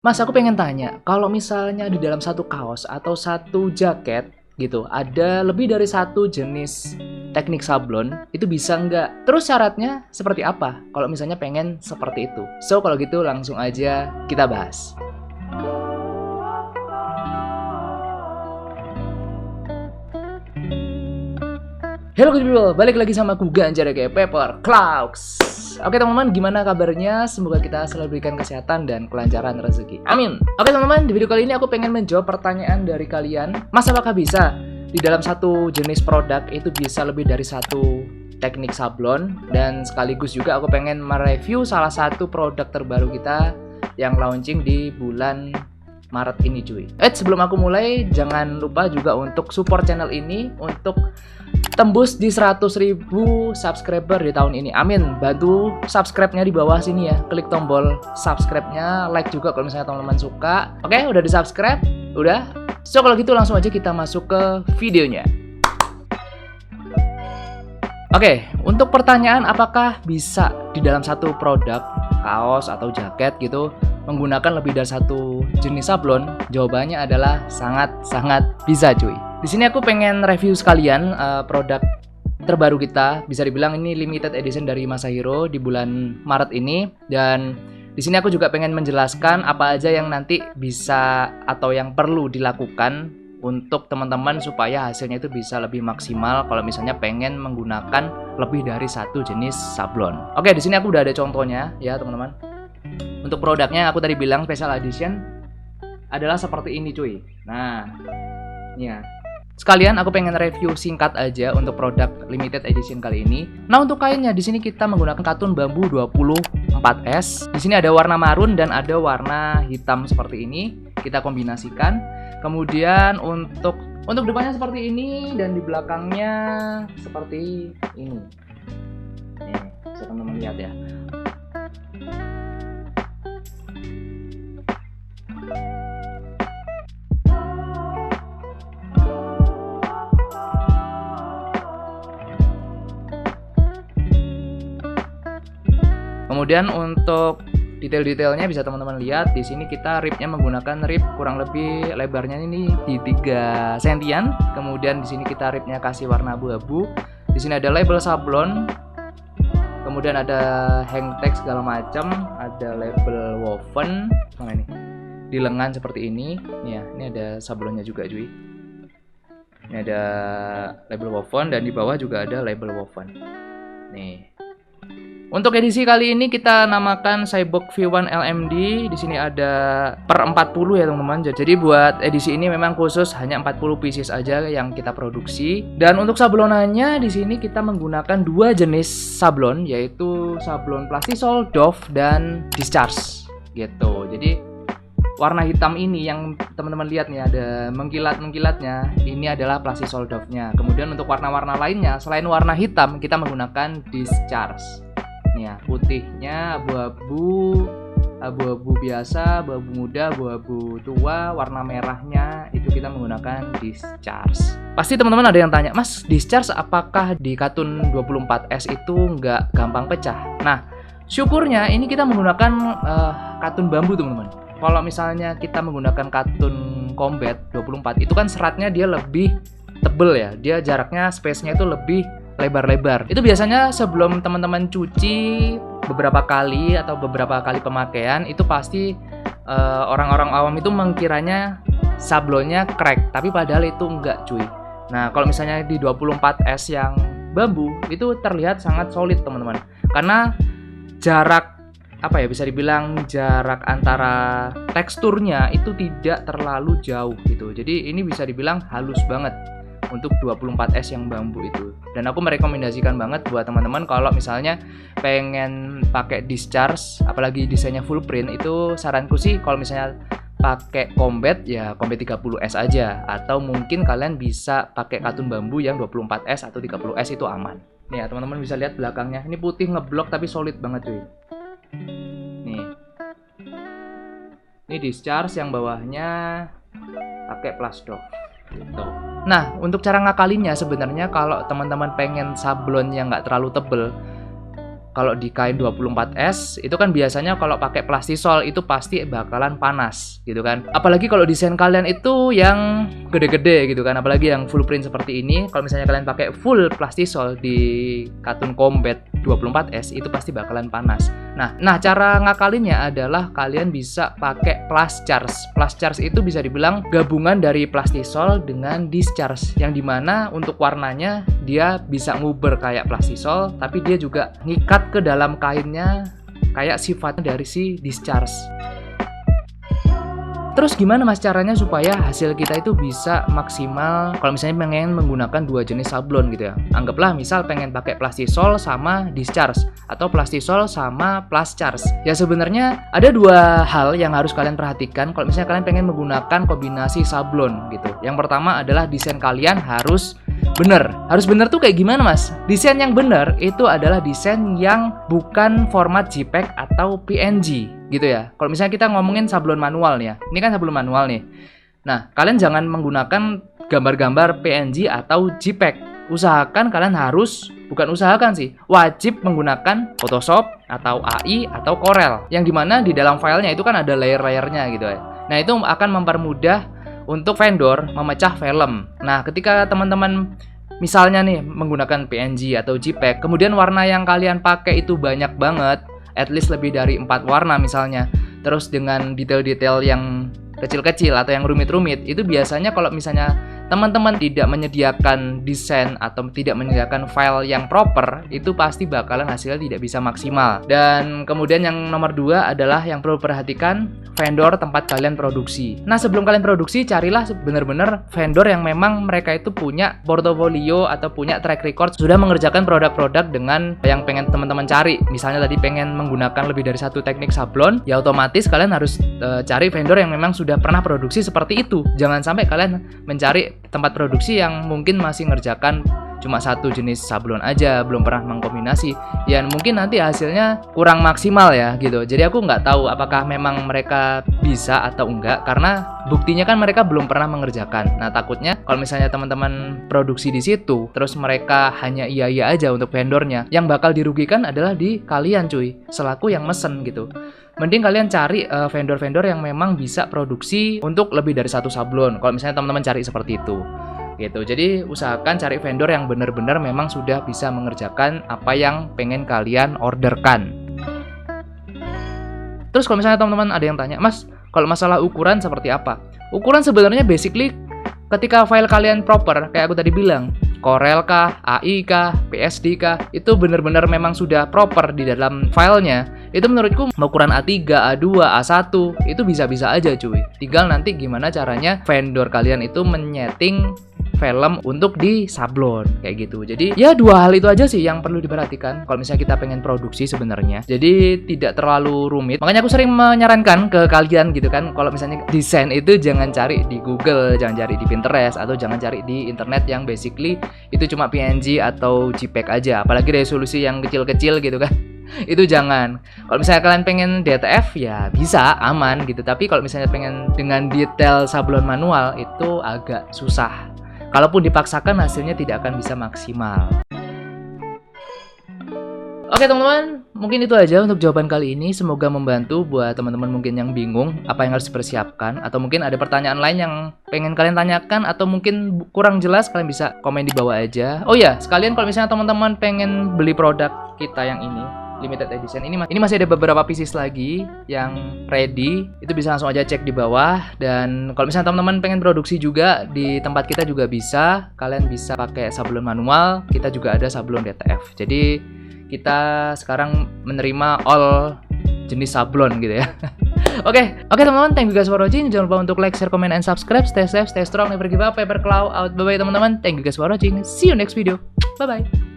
Mas, aku pengen tanya, kalau misalnya di dalam satu kaos atau satu jaket gitu, ada lebih dari satu jenis teknik sablon, itu bisa nggak? Terus syaratnya seperti apa? Kalau misalnya pengen seperti itu. So, kalau gitu langsung aja kita bahas. Halo good people, balik lagi sama aku Ganjar kayak Pepper Clouds. Oke teman-teman, gimana kabarnya? Semoga kita selalu diberikan kesehatan dan kelancaran rezeki. Amin. Oke teman-teman, di video kali ini aku pengen menjawab pertanyaan dari kalian. Mas, apakah bisa di dalam satu jenis produk itu bisa lebih dari satu teknik sablon? Dan sekaligus juga aku pengen mereview salah satu produk terbaru kita yang launching di bulan Maret ini cuy. Sebelum aku mulai, jangan lupa juga untuk support channel ini untuk tembus di 100.000 subscriber di tahun ini. Amin. Bantu subscribe-nya di bawah sini ya. Klik tombol subscribe-nya, like juga kalau misalnya teman-teman suka. Oke, udah di-subscribe? Udah? So, kalau gitu langsung aja kita masuk ke videonya. Oke, untuk pertanyaan apakah bisa di dalam satu produk, kaos atau jaket gitu, menggunakan lebih dari satu jenis sablon? Jawabannya adalah sangat-sangat bisa cuy. Di sini aku pengen review sekalian produk terbaru kita. Bisa dibilang ini limited edition dari Masahiro di bulan Maret ini. Dan di sini aku juga pengen menjelaskan apa aja yang nanti bisa atau yang perlu dilakukan untuk teman-teman supaya hasilnya itu bisa lebih maksimal kalau misalnya pengen menggunakan lebih dari satu jenis sablon. Oke, di sini aku udah ada contohnya ya teman-teman. Untuk produknya aku tadi bilang special edition adalah seperti ini cuy. Nah, ini ya. Sekalian aku pengen review singkat aja untuk produk limited edition kali ini. Nah, untuk kainnya di sini kita menggunakan katun bambu 24S. Di sini ada warna marun dan ada warna hitam seperti ini. Kita kombinasikan. Kemudian untuk depannya seperti ini dan di belakangnya seperti ini. Nih, bisa teman-teman lihat ya. Kemudian untuk detail-detailnya bisa teman-teman lihat di sini kita ribnya menggunakan rib kurang lebih lebarnya ini di 3 sentian. Kemudian di sini kita ribnya kasih warna abu-abu. Di sini ada label sablon. Kemudian ada hang tag segala macam, ada label woven. Nah ini di lengan seperti ini. Nih ya, ini ada sablonnya juga cuy. Ini ada label woven dan di bawah juga ada label woven. Nih. Untuk edisi kali ini kita namakan Cyborg V1 LMD. Di sini ada per 40 ya teman-teman. Jadi buat edisi ini memang khusus hanya 40 pieces aja yang kita produksi. Dan untuk sablonannya di sini kita menggunakan 2 jenis sablon, yaitu sablon Plastisol, Dove dan Discharge gitu. Jadi warna hitam ini yang teman-teman lihat nih ada mengkilat-mengkilatnya, ini adalah Plastisol Dove-nya. Kemudian untuk warna-warna lainnya selain warna hitam kita menggunakan Discharge. Nih ya, putihnya abu-abu, abu-abu biasa, abu-abu muda, abu-abu tua, warna merahnya itu kita menggunakan Discharge. Pasti teman-teman ada yang tanya, Mas, Discharge apakah di katun 24S itu nggak gampang pecah? Nah, syukurnya ini kita menggunakan katun bambu teman-teman. Kalau misalnya kita menggunakan katun combat 24 itu kan seratnya dia lebih tebel ya, dia jaraknya space-nya itu lebih lebar-lebar. Itu biasanya sebelum teman-teman cuci beberapa kali atau beberapa kali pemakaian itu pasti orang-orang awam itu mengkiranya sablonnya crack, tapi padahal itu enggak cuy. Nah, kalau misalnya di 24S yang bambu itu terlihat sangat solid teman-teman. Karena jarak bisa dibilang jarak antara teksturnya itu tidak terlalu jauh gitu. Jadi ini bisa dibilang halus banget untuk 24S yang bambu itu. Dan aku merekomendasikan banget buat teman-teman kalau misalnya pengen pakai Discharge, apalagi desainnya full print, itu saranku sih kalau misalnya pakai combat ya combat 30S aja, atau mungkin kalian bisa pakai katun bambu yang 24S atau 30S itu aman. Nih ya teman-teman bisa lihat belakangnya, ini putih ngeblok tapi solid banget cuy. Nih, ini Discharge yang bawahnya pakai plastik gitu. Nah, untuk cara ngakalinnya sebenarnya kalau teman-teman pengen sablon yang nggak terlalu tebel, kalau di kain 24S itu kan biasanya kalau pakai plastisol itu pasti bakalan panas gitu kan. Apalagi kalau desain kalian itu yang gede-gede gitu kan, apalagi yang full print seperti ini. Kalau misalnya kalian pakai full plastisol di Katun Combat 24S itu pasti bakalan panas. Nah cara ngakalinnya adalah kalian bisa pakai plus charge. Plus charge itu bisa dibilang gabungan dari plastisol dengan discharge, yang dimana untuk warnanya dia bisa nguber kayak plastisol, tapi dia juga ngikat ke dalam kainnya kayak sifatnya dari si discharge. Terus gimana mas caranya supaya hasil kita itu bisa maksimal kalau misalnya pengen menggunakan dua jenis sablon gitu ya. Anggaplah misal pengen pakai plastisol sama discharge atau plastisol sama plus charge. Ya sebenarnya ada dua hal yang harus kalian perhatikan kalau misalnya kalian pengen menggunakan kombinasi sablon gitu. Yang pertama adalah desain kalian harus bener. Harus bener tuh kayak gimana mas? Desain yang bener itu adalah desain yang bukan format JPEG atau PNG gitu ya. Kalau misalnya kita ngomongin sablon manual nih ya, ini kan sablon manual nih. Nah, kalian jangan menggunakan gambar-gambar PNG atau JPEG. Usahakan kalian harus, bukan usahakan sih, wajib menggunakan Photoshop atau AI atau Corel, yang dimana di dalam filenya itu kan ada layer-layernya gitu ya. Nah, itu akan mempermudah untuk vendor memecah film. Nah, ketika teman-teman misalnya nih menggunakan PNG atau JPEG, kemudian warna yang kalian pakai itu banyak banget, at least lebih dari 4 warna misalnya, terus dengan detail-detail yang kecil-kecil atau yang rumit-rumit, itu biasanya kalau misalnya teman-teman tidak menyediakan desain atau tidak menyediakan file yang proper, itu pasti bakalan hasilnya tidak bisa maksimal. Dan kemudian yang nomor 2 adalah yang perlu perhatikan, vendor tempat kalian produksi. Nah, sebelum kalian produksi, carilah benar-benar vendor yang memang mereka itu punya portofolio atau punya track record sudah mengerjakan produk-produk dengan yang pengen teman-teman cari. Misalnya tadi pengen menggunakan lebih dari satu teknik sablon, ya otomatis kalian harus cari vendor yang memang sudah pernah produksi seperti itu. Jangan sampai kalian mencari tempat produksi yang mungkin masih ngerjakan cuma satu jenis sablon aja, belum pernah mengkombinasi, ya mungkin nanti hasilnya kurang maksimal ya gitu. Jadi aku nggak tahu apakah memang mereka bisa atau enggak, karena buktinya kan mereka belum pernah mengerjakan. Nah, takutnya kalau misalnya teman-teman produksi di situ terus mereka hanya iya-iya aja untuk vendornya, yang bakal dirugikan adalah di kalian cuy, selaku yang mesen gitu. Mending kalian cari vendor-vendor yang memang bisa produksi untuk lebih dari satu sablon, kalau misalnya teman-teman cari seperti itu gitu. Jadi usahakan cari vendor yang benar-benar memang sudah bisa mengerjakan apa yang pengen kalian orderkan. Terus kalau misalnya teman-teman ada yang tanya, mas, kalau masalah ukuran seperti apa? Ukuran sebenarnya basically ketika file kalian proper, kayak aku tadi bilang, Corel kah, AI kah, PSD kah, itu benar-benar memang sudah proper di dalam filenya, itu menurutku ukuran A3, A2, A1 itu bisa-bisa aja cuy. Tinggal nanti gimana caranya vendor kalian itu menyeting film untuk di sablon kayak gitu. Jadi ya dua hal itu aja sih yang perlu diperhatikan kalau misalnya kita pengen produksi sebenarnya. Jadi tidak terlalu rumit. Makanya aku sering menyarankan ke kalian gitu kan, kalau misalnya desain itu jangan cari di Google, jangan cari di Pinterest, atau jangan cari di internet yang basically itu cuma PNG atau JPEG aja, apalagi resolusi yang kecil-kecil gitu kan. Itu jangan. Kalau misalnya kalian pengen DTF ya bisa, aman gitu. Tapi kalau misalnya pengen dengan detail sablon manual itu agak susah. Kalaupun dipaksakan hasilnya tidak akan bisa maksimal. Oke teman-teman, mungkin itu aja untuk jawaban kali ini. Semoga membantu buat teman-teman mungkin yang bingung apa yang harus dipersiapkan, atau mungkin ada pertanyaan lain yang pengen kalian tanyakan, atau mungkin kurang jelas, kalian bisa komen di bawah aja. Oh ya, sekalian kalau misalnya teman-teman pengen beli produk kita yang ini, limited edition ini masih ada beberapa pieces lagi yang ready, itu bisa langsung aja cek di bawah. Dan kalau misalnya teman-teman pengen produksi juga di tempat kita juga bisa, kalian bisa pakai sablon manual, kita juga ada sablon DTF. Jadi kita sekarang menerima all jenis sablon gitu ya. Oke teman-teman, thank you guys for watching. Jangan lupa untuk like, share, comment, and subscribe. Stay safe, stay strong, never give up. Paper Claw out. Bye bye teman-teman, thank you guys for watching. See you next video. Bye bye.